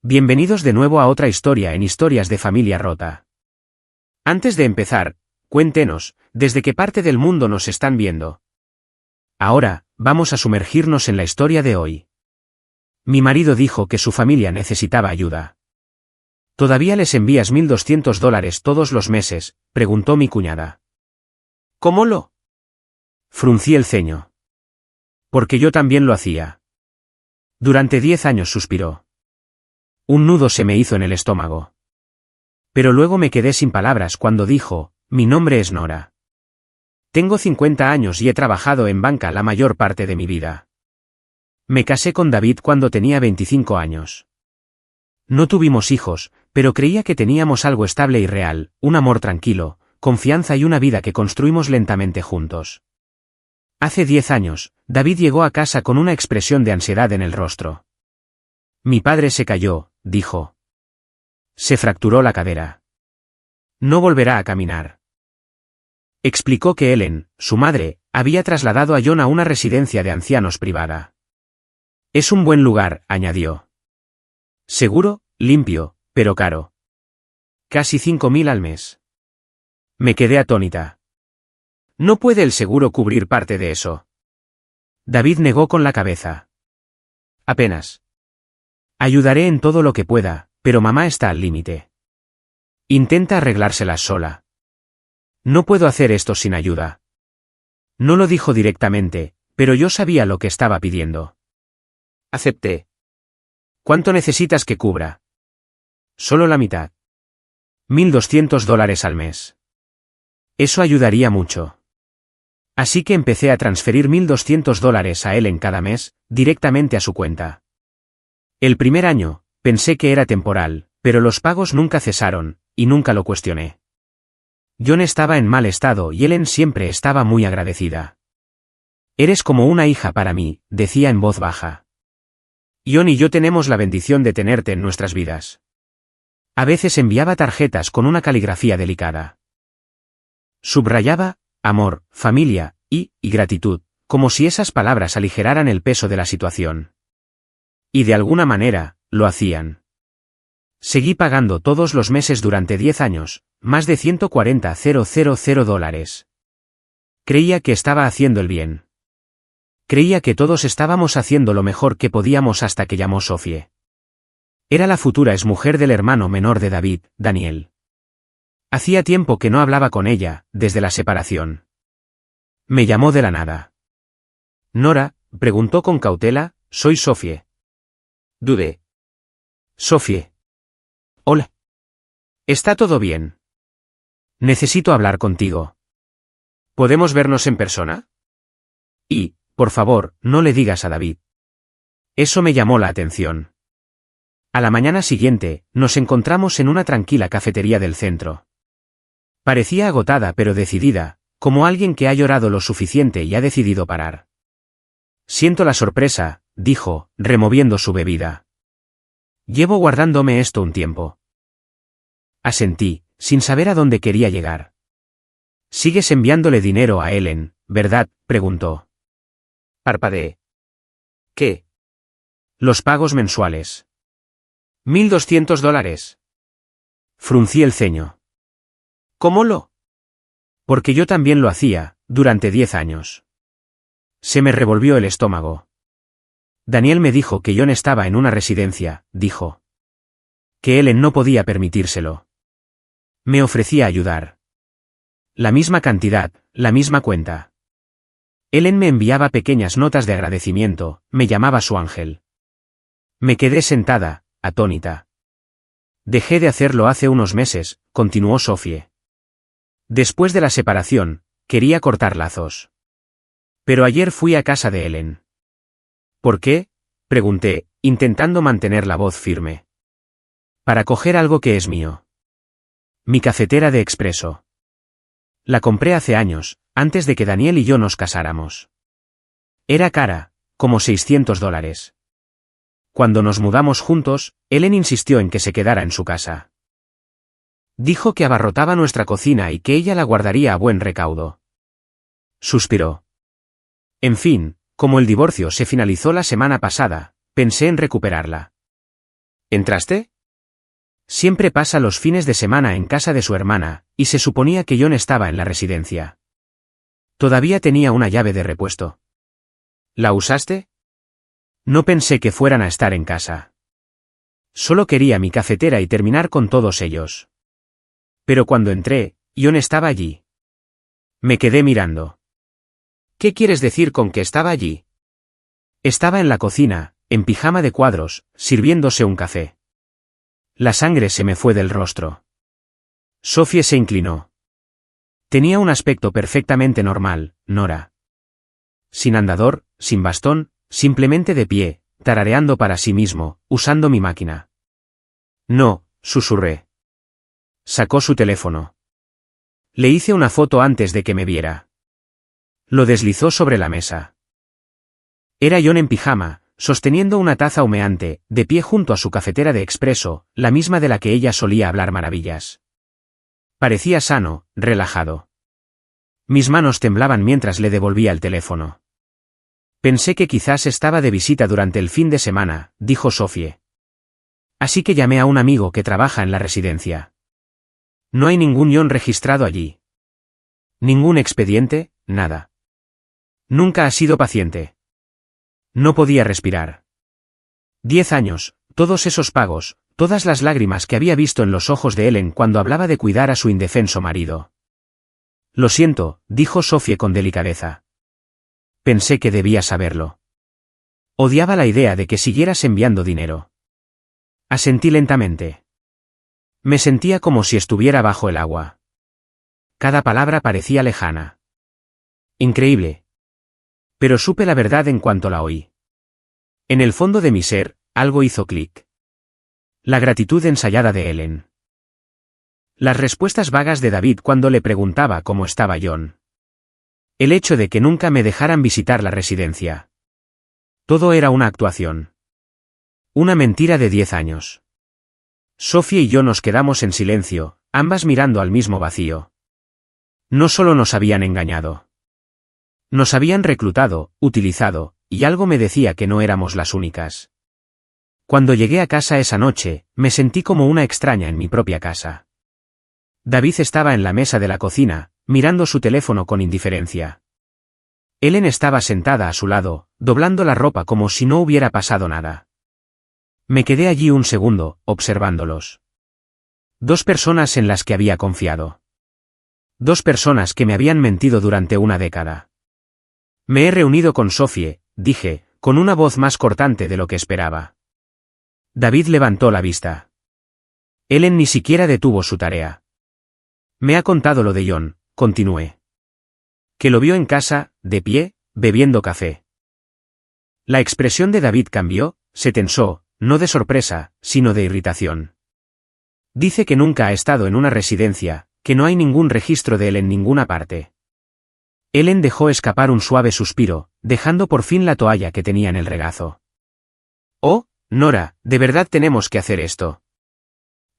Bienvenidos de nuevo a otra historia en Historias de Familia Rota. Antes de empezar, cuéntenos, ¿desde qué parte del mundo nos están viendo? Ahora, vamos a sumergirnos en la historia de hoy. Mi marido dijo que su familia necesitaba ayuda. ¿Todavía les envías $1,200 todos los meses?, preguntó mi cuñada. ¿Cómo lo? Fruncí el ceño. Porque yo también lo hacía. Durante 10 años suspiró. Un nudo se me hizo en el estómago. Pero luego me quedé sin palabras cuando dijo, mi nombre es Nora. Tengo 50 años y he trabajado en banca la mayor parte de mi vida. Me casé con David cuando tenía 25 años. No tuvimos hijos, pero creía que teníamos algo estable y real, un amor tranquilo, confianza y una vida que construimos lentamente juntos. Hace 10 años, David llegó a casa con una expresión de ansiedad en el rostro. Mi padre se cayó, dijo. Se fracturó la cadera. No volverá a caminar. Explicó que Ellen, su madre, había trasladado a John a una residencia de ancianos privada. Es un buen lugar, añadió. Seguro, limpio, pero caro. Casi 5.000 al mes. Me quedé atónita. ¿No puede el seguro cubrir parte de eso? David negó con la cabeza. Apenas. Ayudaré en todo lo que pueda, pero mamá está al límite. Intenta arreglárselas sola. No puedo hacer esto sin ayuda. No lo dijo directamente, pero yo sabía lo que estaba pidiendo. Acepté. ¿Cuánto necesitas que cubra? Solo la mitad. $1,200 al mes. Eso ayudaría mucho. Así que empecé a transferir $1,200 a él en cada mes, directamente a su cuenta. El primer año, pensé que era temporal, pero los pagos nunca cesaron, y nunca lo cuestioné. John estaba en mal estado y Ellen siempre estaba muy agradecida. Eres como una hija para mí, decía en voz baja. John y yo tenemos la bendición de tenerte en nuestras vidas. A veces enviaba tarjetas con una caligrafía delicada. Subrayaba, amor, familia, y gratitud, como si esas palabras aligeraran el peso de la situación. Y de alguna manera, lo hacían. Seguí pagando todos los meses durante 10 años, más de $140,000. Creía que estaba haciendo el bien. Creía que todos estábamos haciendo lo mejor que podíamos hasta que llamó Sophie. Era la futura exmujer del hermano menor de David, Daniel. Hacía tiempo que no hablaba con ella, desde la separación. Me llamó de la nada. Nora, preguntó con cautela, soy Sophie. Dudé. Sophie. Hola. ¿Está todo bien? Necesito hablar contigo. ¿Podemos vernos en persona? Y, por favor, no le digas a David. Eso me llamó la atención. A la mañana siguiente, nos encontramos en una tranquila cafetería del centro. Parecía agotada pero decidida, como alguien que ha llorado lo suficiente y ha decidido parar. Siento la sorpresa, dijo, removiendo su bebida. Llevo guardándome esto un tiempo. Asentí, sin saber a dónde quería llegar. ¿Sigues enviándole dinero a Ellen, verdad?, preguntó. Parpadeé. ¿Qué? Los pagos mensuales. $1,200. Fruncí el ceño. ¿Cómo lo? Porque yo también lo hacía, durante 10 años. Se me revolvió el estómago. Daniel me dijo que John estaba en una residencia, dijo. Que Ellen no podía permitírselo. Me ofrecía ayudar. La misma cantidad, la misma cuenta. Ellen me enviaba pequeñas notas de agradecimiento, me llamaba su ángel. Me quedé sentada, atónita. Dejé de hacerlo hace unos meses, continuó Sophie. Después de la separación, quería cortar lazos. Pero ayer fui a casa de Ellen. ¿Por qué?, pregunté, intentando mantener la voz firme. Para coger algo que es mío. Mi cafetera de expreso. La compré hace años, antes de que Daniel y yo nos casáramos. Era cara, como $600. Cuando nos mudamos juntos, Ellen insistió en que se quedara en su casa. Dijo que abarrotaba nuestra cocina y que ella la guardaría a buen recaudo. Suspiró. En fin, como el divorcio se finalizó la semana pasada, pensé en recuperarla. ¿Entraste? Siempre pasa los fines de semana en casa de su hermana, y se suponía que John estaba en la residencia. Todavía tenía una llave de repuesto. ¿La usaste? No pensé que fueran a estar en casa. Solo quería mi cafetera y terminar con todos ellos. Pero cuando entré, John estaba allí. Me quedé mirando. ¿Qué quieres decir con que estaba allí? Estaba en la cocina, en pijama de cuadros, sirviéndose un café. La sangre se me fue del rostro. Sophie se inclinó. Tenía un aspecto perfectamente normal, Nora. Sin andador, sin bastón, simplemente de pie, tarareando para sí mismo, usando mi máquina. No, susurré. Sacó su teléfono. Le hice una foto antes de que me viera. Lo deslizó sobre la mesa. Era John en pijama, sosteniendo una taza humeante, de pie junto a su cafetera de expreso, la misma de la que ella solía hablar maravillas. Parecía sano, relajado. Mis manos temblaban mientras le devolvía el teléfono. Pensé que quizás estaba de visita durante el fin de semana, dijo Sophie. Así que llamé a un amigo que trabaja en la residencia. No hay ningún John registrado allí. Ningún expediente, nada. Nunca ha sido paciente. No podía respirar. 10 años, todos esos pagos, todas las lágrimas que había visto en los ojos de Ellen cuando hablaba de cuidar a su indefenso marido. Lo siento, dijo Sophie con delicadeza. Pensé que debía saberlo. Odiaba la idea de que siguieras enviando dinero. Asentí lentamente. Me sentía como si estuviera bajo el agua. Cada palabra parecía lejana. Increíble. Pero supe la verdad en cuanto la oí. En el fondo de mi ser, algo hizo clic. La gratitud ensayada de Ellen. Las respuestas vagas de David cuando le preguntaba cómo estaba John. El hecho de que nunca me dejaran visitar la residencia. Todo era una actuación. Una mentira de 10 años. Sophie y yo nos quedamos en silencio, ambas mirando al mismo vacío. No solo nos habían engañado. Nos habían reclutado, utilizado, y algo me decía que no éramos las únicas. Cuando llegué a casa esa noche, me sentí como una extraña en mi propia casa. David estaba en la mesa de la cocina, mirando su teléfono con indiferencia. Ellen estaba sentada a su lado, doblando la ropa como si no hubiera pasado nada. Me quedé allí un segundo, observándolos. 2 personas en las que había confiado. 2 personas que me habían mentido durante una década. Me he reunido con Sophie, dije, con una voz más cortante de lo que esperaba. David levantó la vista. Ellen ni siquiera detuvo su tarea. Me ha contado lo de John, continué. Que lo vio en casa, de pie, bebiendo café. La expresión de David cambió, se tensó, no de sorpresa, sino de irritación. Dice que nunca ha estado en una residencia, que no hay ningún registro de él en ninguna parte. Ellen dejó escapar un suave suspiro, dejando por fin la toalla que tenía en el regazo. Oh, Nora, ¿de verdad tenemos que hacer esto?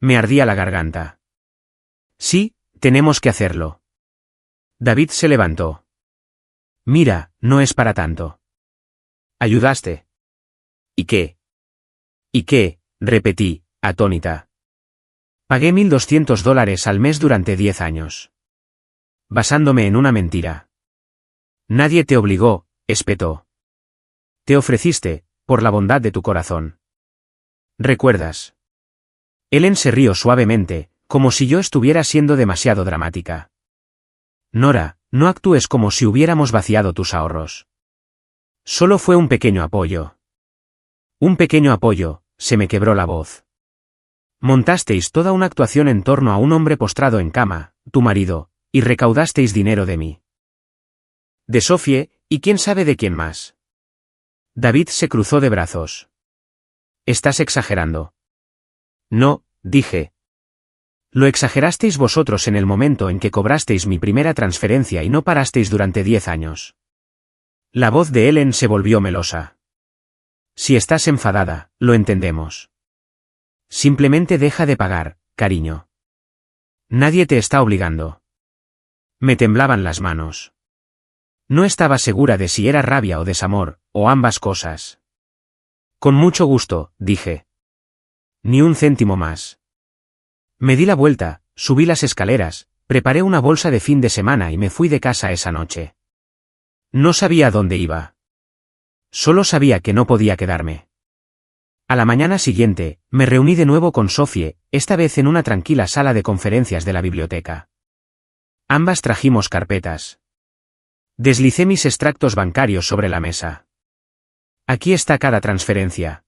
Me ardía la garganta. Sí, tenemos que hacerlo. David se levantó. Mira, no es para tanto. ¿Ayudaste? ¿Y qué? ¿Y qué? Repetí, atónita. Pagué $1,200 al mes durante 10 años. Basándome en una mentira. Nadie te obligó, espetó. Te ofreciste, por la bondad de tu corazón. ¿Recuerdas? Ellen se rió suavemente, como si yo estuviera siendo demasiado dramática. Nora, no actúes como si hubiéramos vaciado tus ahorros. Solo fue un pequeño apoyo. Un pequeño apoyo, se me quebró la voz. Montasteis toda una actuación en torno a un hombre postrado en cama, tu marido, y recaudasteis dinero de mí. De Sophie, y quién sabe de quién más. David se cruzó de brazos. Estás exagerando. No, dije. Lo exagerasteis vosotros en el momento en que cobrasteis mi primera transferencia y no parasteis durante 10 años. La voz de Ellen se volvió melosa. Si estás enfadada, lo entendemos. Simplemente deja de pagar, cariño. Nadie te está obligando. Me temblaban las manos. No estaba segura de si era rabia o desamor, o ambas cosas. Con mucho gusto, dije. Ni un céntimo más. Me di la vuelta, subí las escaleras, preparé una bolsa de fin de semana y me fui de casa esa noche. No sabía a dónde iba. Solo sabía que no podía quedarme. A la mañana siguiente, me reuní de nuevo con Sophie, esta vez en una tranquila sala de conferencias de la biblioteca. Ambas trajimos carpetas. Deslicé mis extractos bancarios sobre la mesa. Aquí está cada transferencia.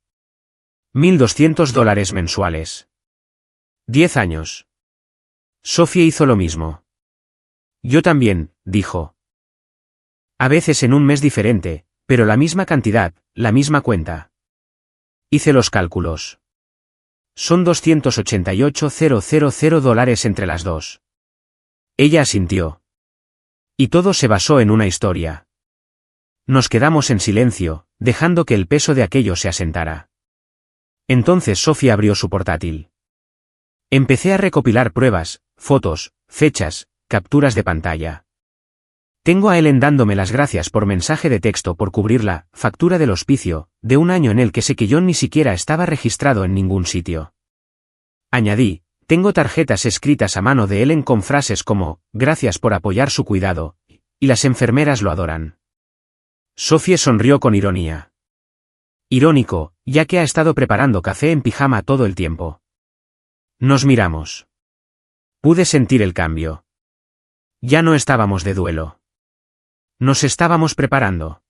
$1.200 mensuales. 10 años. Sophie hizo lo mismo. Yo también, dijo. A veces en un mes diferente, pero la misma cantidad, la misma cuenta. Hice los cálculos. Son $288,000 entre las dos. Ella asintió. Y todo se basó en una historia. Nos quedamos en silencio, dejando que el peso de aquello se asentara. Entonces Sophie abrió su portátil. Empecé a recopilar pruebas, fotos, fechas, capturas de pantalla. Tengo a Ellen dándome las gracias por mensaje de texto por cubrir la factura del hospicio, de un año en el que sé que John ni siquiera estaba registrado en ningún sitio. Añadí, tengo tarjetas escritas a mano de Ellen con frases como, gracias por apoyar su cuidado, y las enfermeras lo adoran. Sophie sonrió con ironía. Irónico, ya que ha estado preparando café en pijama todo el tiempo. Nos miramos. Pude sentir el cambio. Ya no estábamos de duelo. Nos estábamos preparando.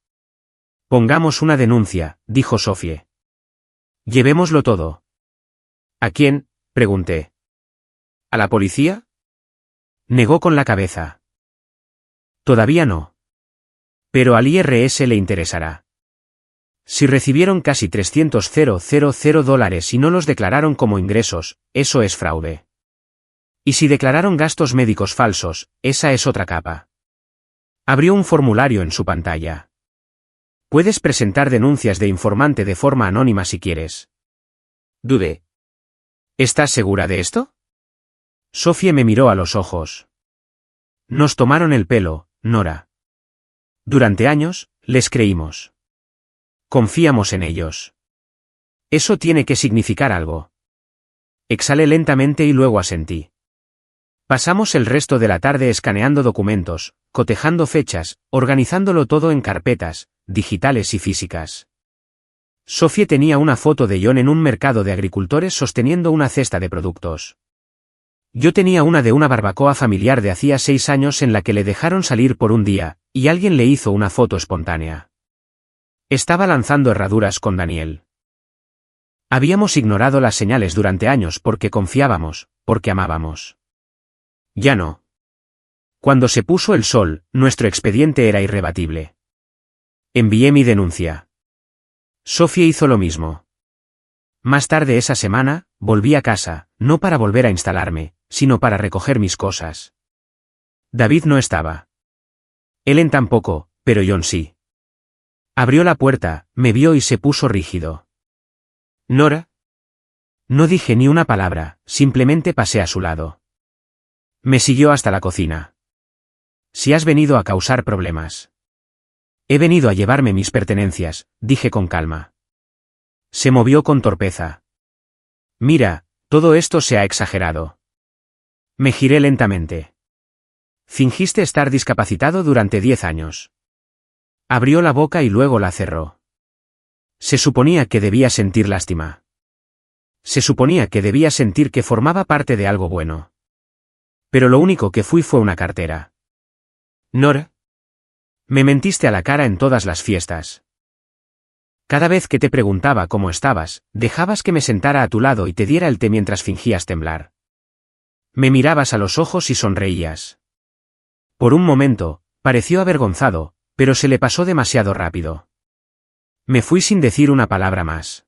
Pongamos una denuncia, dijo Sophie. Llevémoslo todo. ¿A quién?, pregunté. ¿A la policía? Negó con la cabeza. Todavía no. Pero al IRS le interesará. Si recibieron casi $300,000 y no los declararon como ingresos, eso es fraude. Y si declararon gastos médicos falsos, esa es otra capa. Abrió un formulario en su pantalla. Puedes presentar denuncias de informante de forma anónima si quieres. Dudé. ¿Estás segura de esto? Sophie me miró a los ojos. Nos tomaron el pelo, Nora. Durante años, les creímos. Confiamos en ellos. Eso tiene que significar algo. Exhalé lentamente y luego asentí. Pasamos el resto de la tarde escaneando documentos, cotejando fechas, organizándolo todo en carpetas, digitales y físicas. Sophie tenía una foto de John en un mercado de agricultores sosteniendo una cesta de productos. Yo tenía una de una barbacoa familiar de hacía 6 años en la que le dejaron salir por un día, y alguien le hizo una foto espontánea. Estaba lanzando herraduras con Daniel. Habíamos ignorado las señales durante años porque confiábamos, porque amábamos. Ya no. Cuando se puso el sol, nuestro expediente era irrebatible. Envié mi denuncia. Sophie hizo lo mismo. Más tarde esa semana, volví a casa, no para volver a instalarme, sino para recoger mis cosas. David no estaba. Ellen tampoco, pero John sí. Abrió la puerta, me vio y se puso rígido. ¿Nora? No dije ni una palabra, simplemente pasé a su lado. Me siguió hasta la cocina. Si has venido a causar problemas. He venido a llevarme mis pertenencias, dije con calma. Se movió con torpeza. Mira, todo esto se ha exagerado. Me giré lentamente. Fingiste estar discapacitado durante 10 años. Abrió la boca y luego la cerró. Se suponía que debía sentir lástima. Se suponía que debía sentir que formaba parte de algo bueno. Pero lo único que fui fue una cartera. Nora. Me mentiste a la cara en todas las fiestas. Cada vez que te preguntaba cómo estabas, dejabas que me sentara a tu lado y te diera el té mientras fingías temblar. Me mirabas a los ojos y sonreías. Por un momento, pareció avergonzado, pero se le pasó demasiado rápido. Me fui sin decir una palabra más.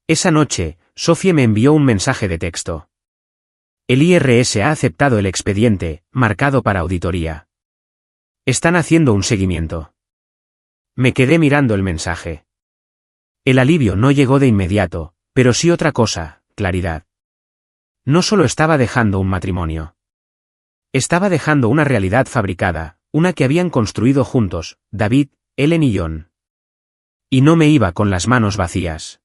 Esa noche, Sophie me envió un mensaje de texto. El IRS ha aceptado el expediente, marcado para auditoría. Están haciendo un seguimiento. Me quedé mirando el mensaje. El alivio no llegó de inmediato, pero sí otra cosa, claridad. No solo estaba dejando un matrimonio. Estaba dejando una realidad fabricada, una que habían construido juntos, David, Ellen y John. Y no me iba con las manos vacías.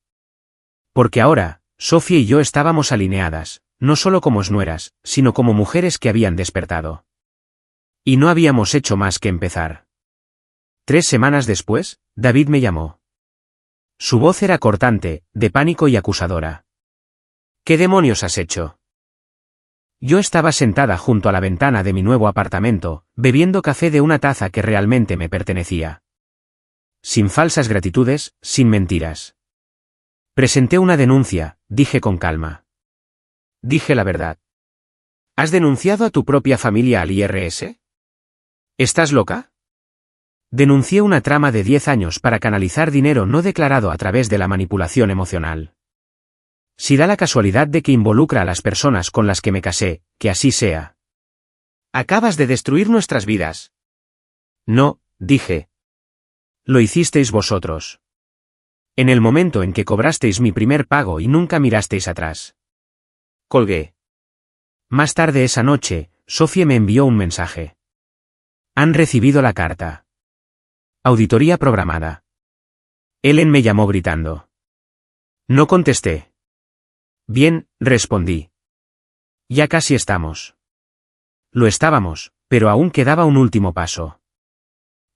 Porque ahora, Sofía y yo estábamos alineadas, no solo como nueras, sino como mujeres que habían despertado. Y no habíamos hecho más que empezar. 3 semanas después, David me llamó. Su voz era cortante, de pánico y acusadora. ¿Qué demonios has hecho? Yo estaba sentada junto a la ventana de mi nuevo apartamento, bebiendo café de una taza que realmente me pertenecía. Sin falsas gratitudes, sin mentiras. Presenté una denuncia, dije con calma. Dije la verdad. ¿Has denunciado a tu propia familia al IRS? ¿Estás loca? Denuncié una trama de 10 años para canalizar dinero no declarado a través de la manipulación emocional. Si da la casualidad de que involucra a las personas con las que me casé, que así sea. Acabas de destruir nuestras vidas. No, dije. Lo hicisteis vosotros. En el momento en que cobrasteis mi primer pago y nunca mirasteis atrás. Colgué. Más tarde esa noche, Sofía me envió un mensaje. Han recibido la carta. Auditoría programada. Ellen me llamó gritando. No contesté. Bien, respondí. Ya casi estamos. Lo estábamos, pero aún quedaba un último paso.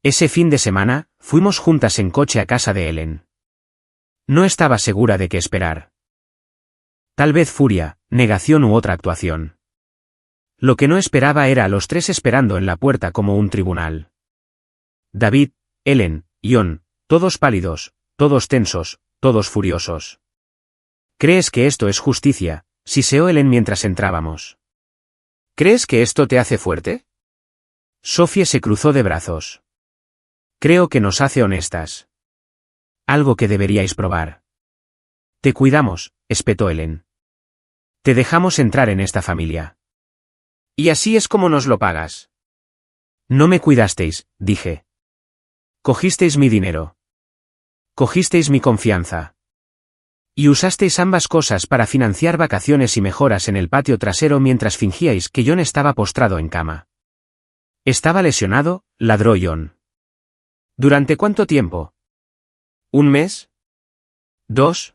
Ese fin de semana, fuimos juntas en coche a casa de Ellen. No estaba segura de qué esperar. Tal vez furia, negación u otra actuación. Lo que no esperaba era a los 3 esperando en la puerta como un tribunal. David, Ellen, John, todos pálidos, todos tensos, todos furiosos. ¿Crees que esto es justicia?, siseó Ellen mientras entrábamos. ¿Crees que esto te hace fuerte? Sofía se cruzó de brazos. Creo que nos hace honestas. Algo que deberíais probar. Te cuidamos, espetó Ellen. Te dejamos entrar en esta familia. Y así es como nos lo pagas. No me cuidasteis, dije. Cogisteis mi dinero. Cogisteis mi confianza. Y usasteis ambas cosas para financiar vacaciones y mejoras en el patio trasero mientras fingíais que John estaba postrado en cama. Estaba lesionado, ladró John. ¿Durante cuánto tiempo? ¿1 mes? ¿2?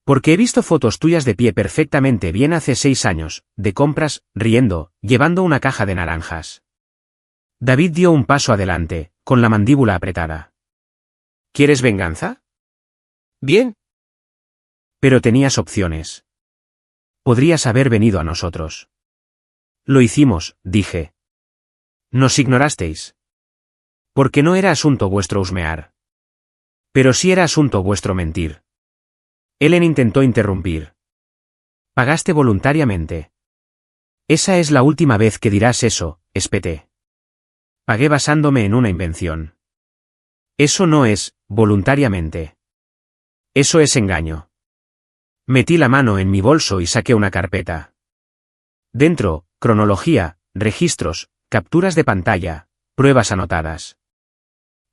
Porque he visto fotos tuyas de pie perfectamente bien hace 6 años, de compras, riendo, llevando una caja de naranjas. David dio un paso adelante, con la mandíbula apretada. ¿Quieres venganza? Bien. Pero tenías opciones. Podrías haber venido a nosotros. Lo hicimos, dije. Nos ignorasteis. Porque no era asunto vuestro husmear. Pero sí era asunto vuestro mentir. Ellen intentó interrumpir. Pagaste voluntariamente. Esa es la última vez que dirás eso, espeté. Pagué basándome en una invención. Eso no es, voluntariamente. Eso es engaño. Metí la mano en mi bolso y saqué una carpeta. Dentro, cronología, registros, capturas de pantalla, pruebas anotadas.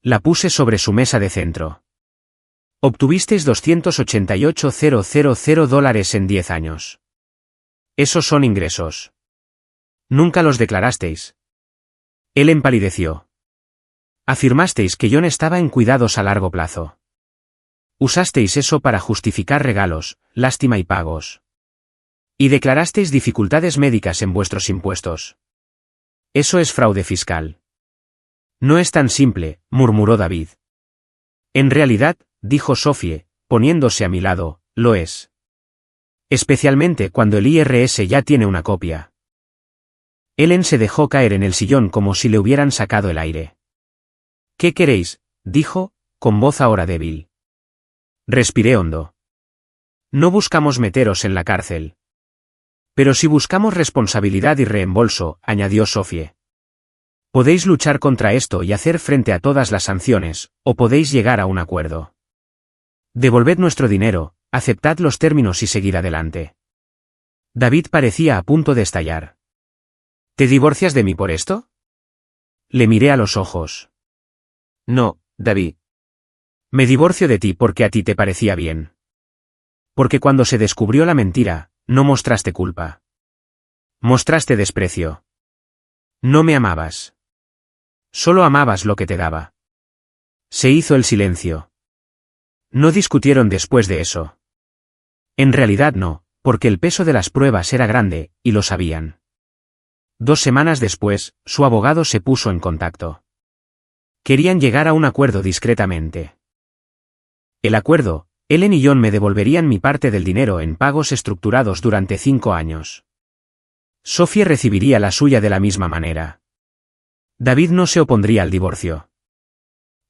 La puse sobre su mesa de centro. Obtuvisteis $288,000 en 10 años. Esos son ingresos. Nunca los declarasteis. Él empalideció. Afirmasteis que John estaba en cuidados a largo plazo. Usasteis eso para justificar regalos, lástima y pagos. Y declarasteis dificultades médicas en vuestros impuestos. Eso es fraude fiscal. No es tan simple, murmuró David. En realidad, dijo Sofía, poniéndose a mi lado, lo es. Especialmente cuando el IRS ya tiene una copia. Ellen se dejó caer en el sillón como si le hubieran sacado el aire. ¿Qué queréis?, dijo, con voz ahora débil. Respiré hondo. No buscamos meteros en la cárcel. Pero si buscamos responsabilidad y reembolso, añadió Sofía. Podéis luchar contra esto y hacer frente a todas las sanciones, o podéis llegar a un acuerdo. Devolved nuestro dinero, aceptad los términos y seguid adelante. David parecía a punto de estallar. ¿Te divorcias de mí por esto? Le miré a los ojos. No, David. Me divorcio de ti porque a ti te parecía bien. Porque cuando se descubrió la mentira, no mostraste culpa. Mostraste desprecio. No me amabas. Solo amabas lo que te daba. Se hizo el silencio. No discutieron después de eso. En realidad no, porque el peso de las pruebas era grande, y lo sabían. 2 semanas después, su abogado se puso en contacto. Querían llegar a un acuerdo discretamente. El acuerdo: Ellen y John me devolverían mi parte del dinero en pagos estructurados durante 5 años. Sophie recibiría la suya de la misma manera. David no se opondría al divorcio.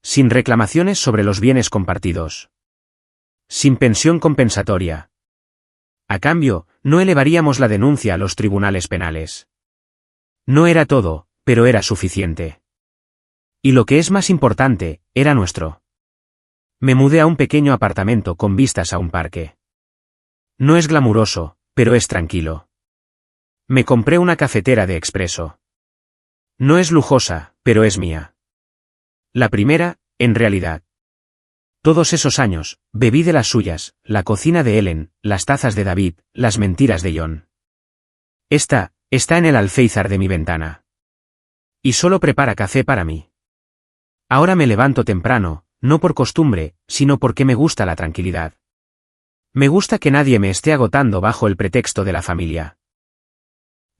Sin reclamaciones sobre los bienes compartidos. Sin pensión compensatoria. A cambio, no elevaríamos la denuncia a los tribunales penales. No era todo, pero era suficiente. Y lo que es más importante, era nuestro. Me mudé a un pequeño apartamento con vistas a un parque. No es glamuroso, pero es tranquilo. Me compré una cafetera de expreso. No es lujosa, pero es mía. La primera, en realidad. Todos esos años, bebí de las suyas, la cocina de Ellen, las tazas de David, las mentiras de John. Esta, está en el alféizar de mi ventana. Y solo prepara café para mí. Ahora me levanto temprano, no por costumbre, sino porque me gusta la tranquilidad. Me gusta que nadie me esté agotando bajo el pretexto de la familia.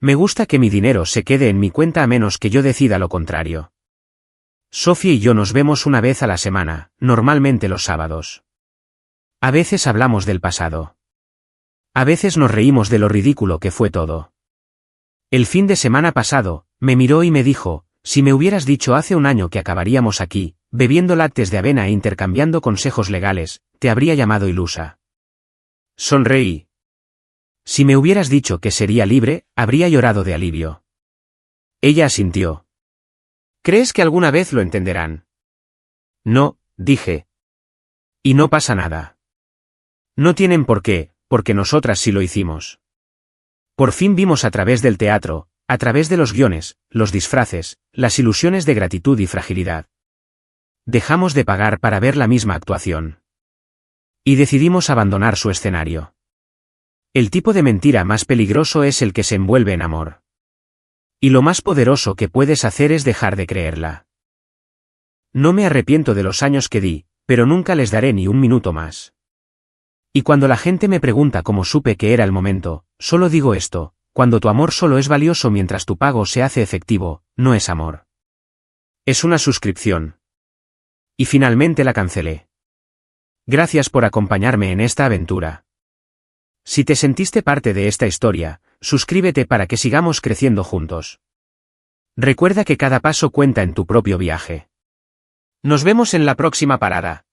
Me gusta que mi dinero se quede en mi cuenta a menos que yo decida lo contrario. Sophie y yo nos vemos una vez a la semana, normalmente los sábados. A veces hablamos del pasado. A veces nos reímos de lo ridículo que fue todo. El fin de semana pasado, me miró y me dijo: si me hubieras dicho hace un año que acabaríamos aquí, bebiendo lácteos de avena e intercambiando consejos legales, te habría llamado ilusa. Sonreí. Si me hubieras dicho que sería libre, habría llorado de alivio. Ella asintió. ¿Crees que alguna vez lo entenderán? No, dije. Y no pasa nada. No tienen por qué, porque nosotras sí lo hicimos. Por fin vimos a través del teatro, a través de los guiones, los disfraces, las ilusiones de gratitud y fragilidad. Dejamos de pagar para ver la misma actuación. Y decidimos abandonar su escenario. El tipo de mentira más peligroso es el que se envuelve en amor. Y lo más poderoso que puedes hacer es dejar de creerla. No me arrepiento de los años que di, pero nunca les daré ni un minuto más. Y cuando la gente me pregunta cómo supe que era el momento, solo digo esto: cuando tu amor solo es valioso mientras tu pago se hace efectivo, no es amor. Es una suscripción. Y finalmente la cancelé. Gracias por acompañarme en esta aventura. Si te sentiste parte de esta historia, suscríbete para que sigamos creciendo juntos. Recuerda que cada paso cuenta en tu propio viaje. Nos vemos en la próxima parada.